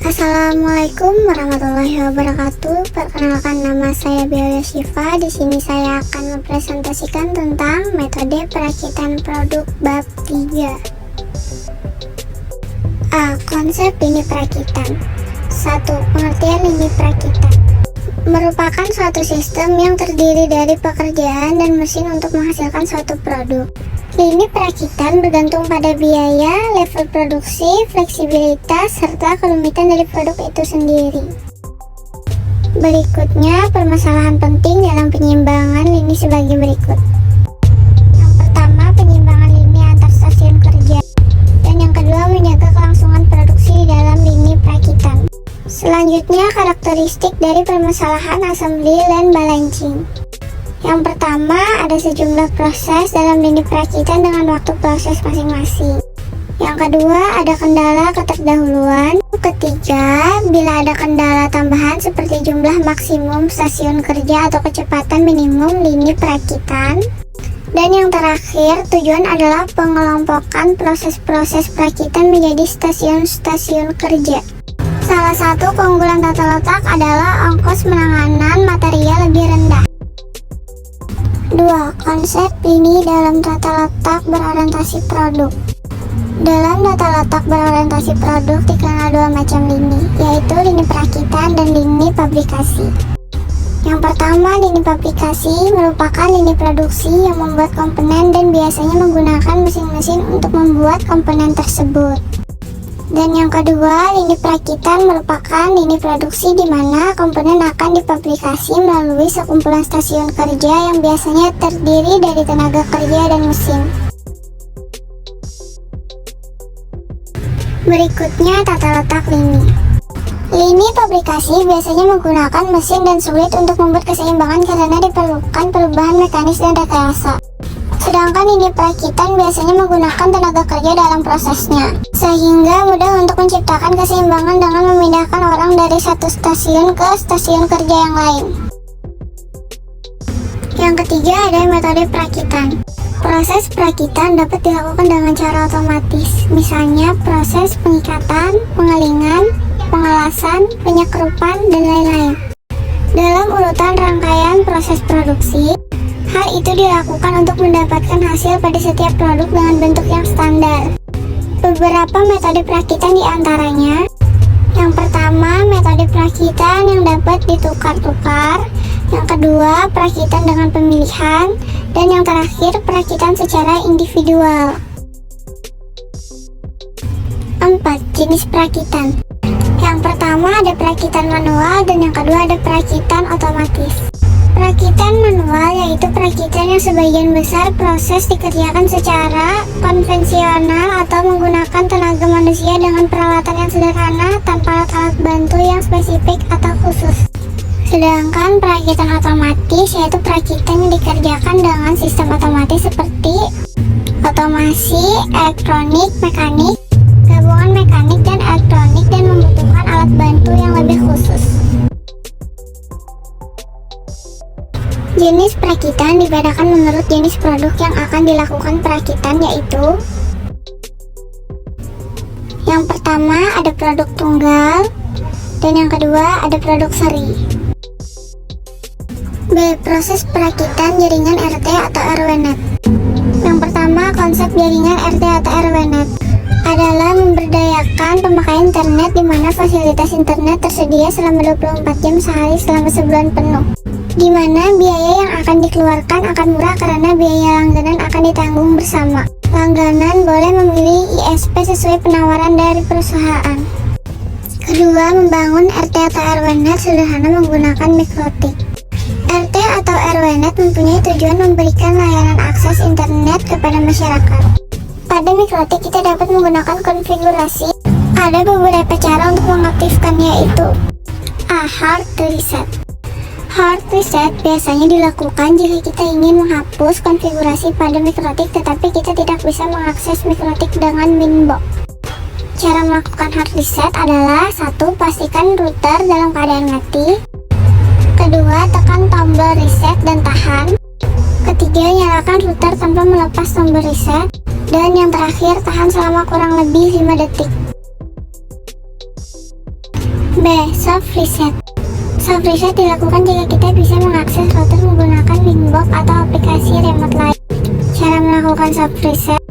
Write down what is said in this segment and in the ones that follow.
Assalamualaikum warahmatullahi wabarakatuh. Perkenalkan, nama saya Bella Syifa. Di sini saya akan mempresentasikan tentang metode perakitan produk bab 3. A. Konsep lini perakitan. 1. Pengertian lini perakitan merupakan suatu sistem yang terdiri dari pekerjaan dan mesin untuk menghasilkan suatu produk. Lini perakitan bergantung pada biaya, level produksi, fleksibilitas, serta kerumitan dari produk itu sendiri. Berikutnya, permasalahan penting dalam penyimbangan lini sebagai berikut. Yang pertama, penyimbangan lini antar stasiun kerja. Dan yang kedua, menjaga kelangsungan produksi di dalam lini perakitan. Selanjutnya, karakteristik dari permasalahan assembly line balancing. Yang pertama, ada sejumlah proses dalam lini perakitan dengan waktu proses masing-masing. Yang kedua, ada kendala keterdahuluan. Ketiga, bila ada kendala tambahan seperti jumlah maksimum stasiun kerja atau kecepatan minimum lini perakitan. Dan yang terakhir, tujuan adalah pengelompokan proses-proses perakitan menjadi stasiun-stasiun kerja. Salah satu keunggulan tata letak adalah ongkos penanganan material lebih rendah. 2. Konsep lini dalam tata letak berorientasi produk. Dalam tata letak berorientasi produk dikenal dua macam lini, yaitu lini perakitan dan lini pabrikasi. Yang pertama, lini pabrikasi merupakan lini produksi yang membuat komponen dan biasanya menggunakan mesin-mesin untuk membuat komponen tersebut. Dan yang kedua, lini perakitan merupakan lini produksi di mana komponen akan dipabrikasi melalui sekumpulan stasiun kerja yang biasanya terdiri dari tenaga kerja dan mesin. Berikutnya, tata letak lini. Lini pabrikasi biasanya menggunakan mesin dan sulit untuk membuat keseimbangan karena diperlukan perubahan mekanis dan rekayasa. Sedangkan lini perakitan biasanya menggunakan tenaga kerja dalam prosesnya, sehingga mudah untuk menciptakan keseimbangan dengan memindahkan orang dari satu stasiun ke stasiun kerja yang lain. Yang ketiga, ada metode perakitan. Proses perakitan dapat dilakukan dengan cara otomatis, misalnya proses pengikatan, pengelingan, pengelasan, penyekrupan, dan lain-lain. Dalam urutan rangkaian proses produksi, hal itu dilakukan untuk mendapatkan hasil pada setiap produk dengan bentuk yang standar. Beberapa metode perakitan diantaranya: yang pertama, metode perakitan yang dapat ditukar-tukar. Yang kedua, perakitan dengan pemilihan. Dan yang terakhir, perakitan secara individual. 4. Jenis perakitan. Yang pertama, ada perakitan manual, dan yang kedua ada perakitan otomatis. Perakitan manual yaitu perakitan yang sebagian besar proses dikerjakan secara konvensional atau menggunakan tenaga manusia dengan peralatan yang sederhana tanpa alat bantu yang spesifik atau khusus. Sedangkan perakitan otomatis yaitu perakitan yang dikerjakan dengan sistem otomatis seperti otomasi, elektronik, mekanik, gabungan mekanik dan elektronik, dan membutuhkan alat bantu yang lebih khusus. Jenis perakitan dibedakan menurut jenis produk yang akan dilakukan perakitan, yaitu: yang pertama, ada produk tunggal, dan yang kedua ada produk seri. B. Proses perakitan jaringan RT atau RWNet. Yang pertama, konsep jaringan RT atau RWNet adalah memberdayakan pemakaian internet di mana fasilitas internet tersedia selama 24 jam sehari selama sebulan penuh, di mana biaya yang akan dikeluarkan akan murah karena biaya langganan akan ditanggung bersama. Langganan boleh memilih ISP sesuai penawaran dari perusahaan. Kedua, membangun RT atau RWNet sederhana menggunakan mikrotik. RT atau RWNet mempunyai tujuan memberikan layanan akses internet kepada masyarakat. Pada mikrotik kita dapat menggunakan konfigurasi. Ada beberapa cara untuk mengaktifkannya, yaitu: A. Hard reset. Hard reset biasanya dilakukan jika kita ingin menghapus konfigurasi pada mikrotik tetapi kita tidak bisa mengakses mikrotik dengan minbox. Cara melakukan hard reset adalah: 1. Pastikan router dalam keadaan mati. Kedua, tekan tombol reset dan tahan. Ketiga, nyalakan router tanpa melepas tombol reset. Dan yang terakhir, tahan selama kurang lebih 5 detik. B. Soft reset. Soft reset dilakukan jika kita bisa mengakses router menggunakan Winbox atau aplikasi remote lain. Cara melakukan soft reset: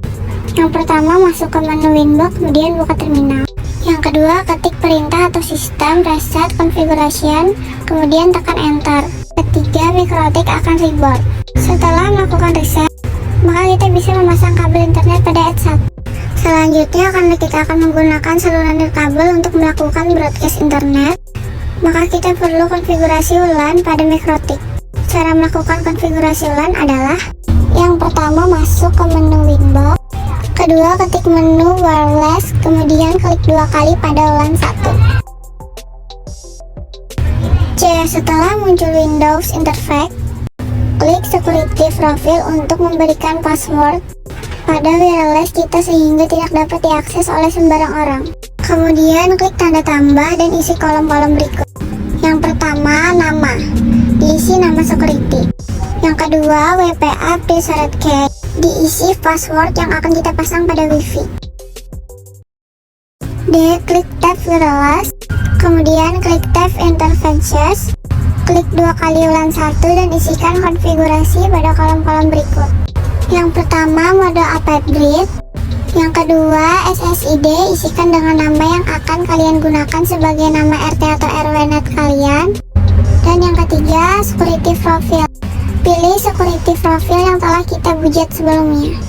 yang pertama, masuk ke menu Winbox, kemudian buka terminal. Yang kedua, ketik perintah atau sistem reset configuration, kemudian tekan enter. Ketiga, mikrotik akan reboot. Setelah melakukan reset, maka kita bisa memasang kabel internet pada H1. Selanjutnya kita akan menggunakan saluran nirkabel untuk melakukan broadcast internet. Maka kita perlu konfigurasi WLAN pada mikrotik. Cara melakukan konfigurasi WLAN adalah: yang pertama, masuk ke menu Winbox. Kedua, ketik menu wireless, kemudian klik 2 kali pada WLAN 1. C. Setelah muncul Windows interface, klik security profile untuk memberikan password pada wireless kita sehingga tidak dapat diakses oleh sembarang orang. Kemudian klik tanda tambah dan isi kolom-kolom berikut. Yang pertama, nama. Diisi nama security. Yang kedua, WPA password key. Diisi password yang akan kita pasang pada wifi. D. Klik tab wireless. Kemudian klik tab interfaces. Klik 2 kali WLAN 1 dan isikan konfigurasi pada kolom-kolom berikut. Yang pertama, mode update. Yang kedua, SSID isikan dengan nama yang akan kalian gunakan sebagai nama RT atau RW net kalian. Dan yang ketiga, security profile. Pilih security profile yang telah kita buat sebelumnya.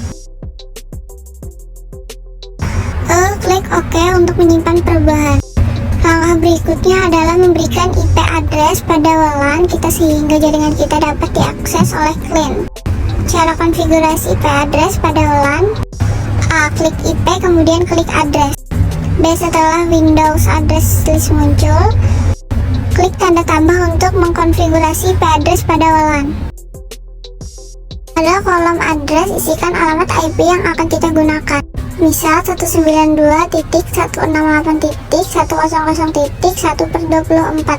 Klik OK untuk menyimpan perubahan. Langkah berikutnya adalah memberikan IP address pada WLAN kita sehingga jaringan kita dapat diakses oleh klien. Cara konfigurasi IP address pada WLAN: A. Klik IP kemudian klik address. B. Setelah Windows address list muncul, klik tanda tambah untuk mengkonfigurasi IP address pada WLAN. Pada kolom address isikan alamat IP yang akan kita gunakan. Misal 192.168.100.1/24.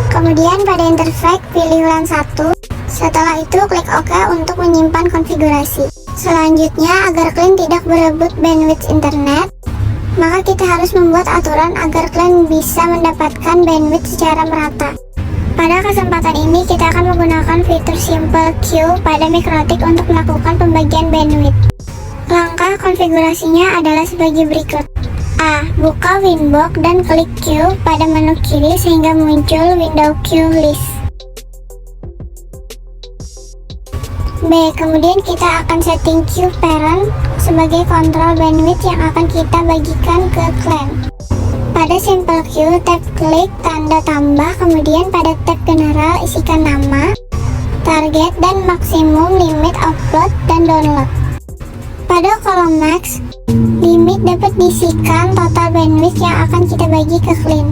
Kemudian pada interface pilih WLAN 1. Setelah itu klik OK untuk menyimpan konfigurasi. Selanjutnya, agar klien tidak berebut bandwidth internet, maka kita harus membuat aturan agar klien bisa mendapatkan bandwidth secara merata. Pada kesempatan ini kita akan menggunakan fitur Simple Queue pada mikrotik untuk melakukan pembagian bandwidth. Langkah konfigurasinya adalah sebagai berikut. A. Buka Winbox dan klik Queue pada menu kiri sehingga muncul window queue list. B. Kemudian kita akan setting queue parent sebagai kontrol bandwidth yang akan kita bagikan ke klien. Pada Simple Queue, tab klik tanda tambah, kemudian pada tab general isikan nama, target, dan maksimum limit upload dan download. Pada kolom max, limit dapat diisikan total bandwidth yang akan kita bagi ke klien.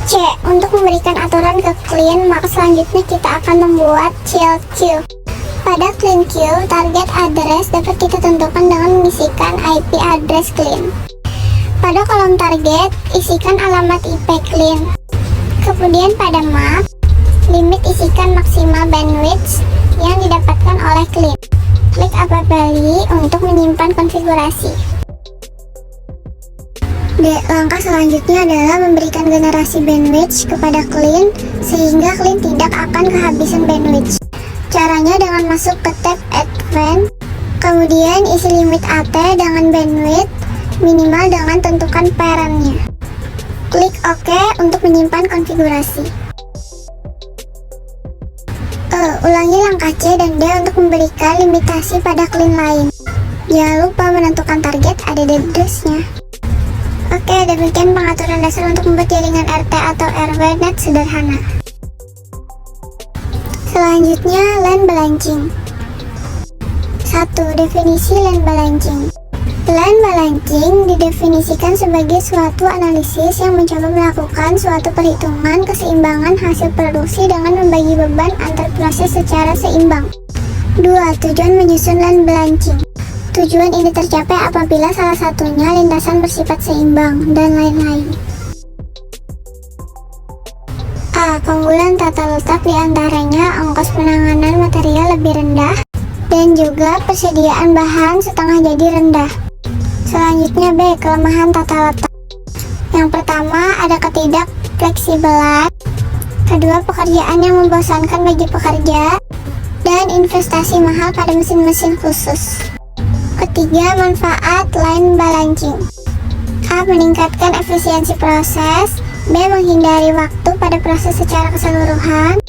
C. Untuk memberikan aturan ke klien, maka selanjutnya kita akan membuat child queue. Pada clean queue, target address dapat kita tentukan dengan mengisikan IP address klien. Pada kolom target, isikan alamat IP klien. Kemudian pada map, limit isikan maksimal bandwidth yang didapatkan oleh klien. Klik Apply untuk menyimpan konfigurasi. D. Langkah selanjutnya adalah memberikan generasi bandwidth kepada klien sehingga klien tidak akan kehabisan bandwidth. Caranya dengan masuk ke tab Advanced, kemudian isi limit AT dengan bandwidth minimal dengan tentukan parentnya. Klik OK untuk menyimpan konfigurasi. Ulangi langkah C dan D untuk memberikan limitasi pada klien lain. Jangan lupa menentukan target add address-nya. Oke, demikian pengaturan dasar untuk membuat jaringan RT atau RW net sederhana. Selanjutnya, LAN balancing. 1. Definisi LAN balancing. LAN balancing didefinisikan sebagai suatu analisis yang mencoba melakukan suatu perhitungan keseimbangan hasil produksi dengan membagi beban antar proses secara seimbang. 2. Tujuan menyusun LAN balancing. Tujuan ini tercapai apabila salah satunya lintasan bersifat seimbang, dan lain-lain. A. Keunggulan tata letak diantaranya ongkos penanganan material lebih rendah, dan juga persediaan bahan setengah jadi rendah. Selanjutnya B. Kelemahan tata letak. Yang pertama ada ketidakfleksibelan, kedua pekerjaan yang membosankan bagi pekerja, dan investasi mahal pada mesin-mesin khusus. Ketiga, manfaat line balancing. A. Meningkatkan efisiensi proses. B. Menghindari waktu pada proses secara keseluruhan.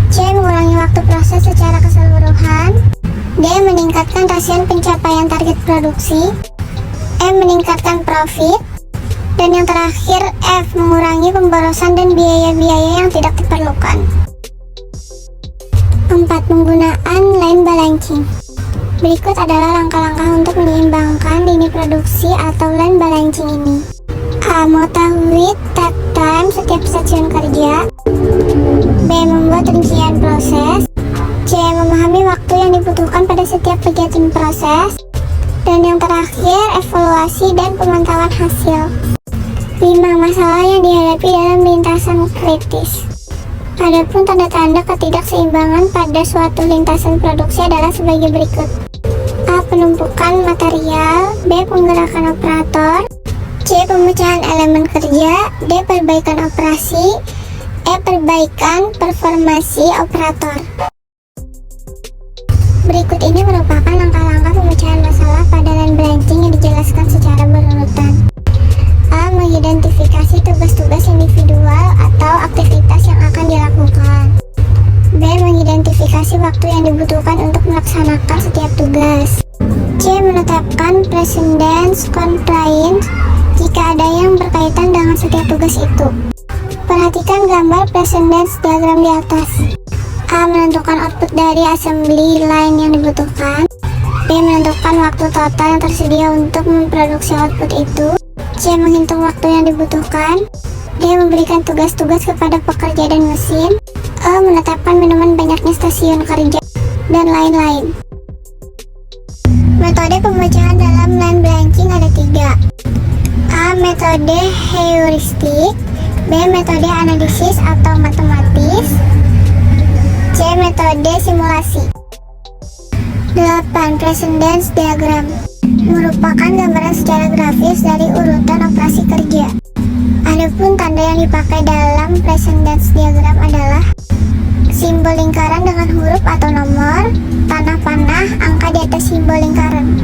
C. Mengurangi waktu proses secara keseluruhan. D. Meningkatkan rasio pencapaian target produksi. E. Meningkatkan profit. Dan yang terakhir F. Mengurangi pemborosan dan biaya-biaya yang tidak diperlukan. 4. Penggunaan line balancing. Berikut adalah langkah-langkah untuk menyeimbangkan lini produksi atau line balancing ini. A. Mengetahui takt time setiap stasiun kerja. B. Membuat rincian proses. C. Memahami waktu yang dibutuhkan pada setiap kegiatan proses. Dan yang terakhir, evaluasi dan pemantauan hasil. 5. Masalah yang dihadapi dalam lintasan kritis. Adapun tanda-tanda ketidakseimbangan pada suatu lintasan produksi adalah sebagai berikut. A. Penumpukan material. B. Penggerakan operator. C. Pemecahan elemen kerja. D. Perbaikan operasi. E. Perbaikan performasi operator. Berikut ini merupakan langkah-langkah pemecahan masalah pada line balancing yang dijelaskan secara berurutan. A. Mengidentifikasi tugas-tugas individual atau aktivitas yang akan dilakukan. B. Mengidentifikasi waktu yang dibutuhkan untuk melaksanakan setiap tugas. C. Menetapkan precedence constraints jika ada yang berkaitan dengan setiap tugas itu. Perhatikan gambar precedence diagram di atas. A. Menentukan output dari assembly line yang dibutuhkan. B. Menentukan waktu total yang tersedia untuk memproduksi output itu. C. Menghitung waktu yang dibutuhkan. D. Memberikan tugas-tugas kepada pekerja dan mesin. E. Menetapkan minuman banyaknya stasiun kerja, dan lain-lain. Metode pemecahan dalam line balancing ada 3. A. Metode heuristik. B. Metode analisis atau matematis. C. Metode simulasi. 8. Precedence diagram merupakan gambaran secara grafis dari urutan operasi kerja. Adapun tanda yang dipakai dalam precedence diagram adalah simbol lingkaran dengan huruf atau nomor, panah panah, angka di atas simbol lingkaran.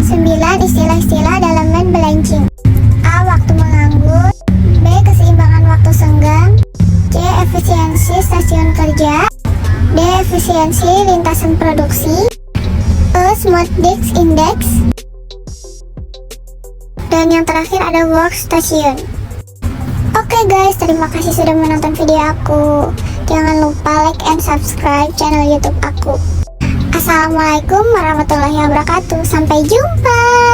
9. Istilah-istilah dalam line balancing. A. Waktu menganggur. B. Keseimbangan waktu senggang. C. Efisiensi stasiun kerja. D. Efisiensi lintasan produksi. E. Smooth disk index. Dan yang terakhir ada workstation. Oke guys, terima kasih sudah menonton video aku. Jangan lupa like and subscribe channel YouTube aku. Assalamualaikum warahmatullahi wabarakatuh. Sampai jumpa.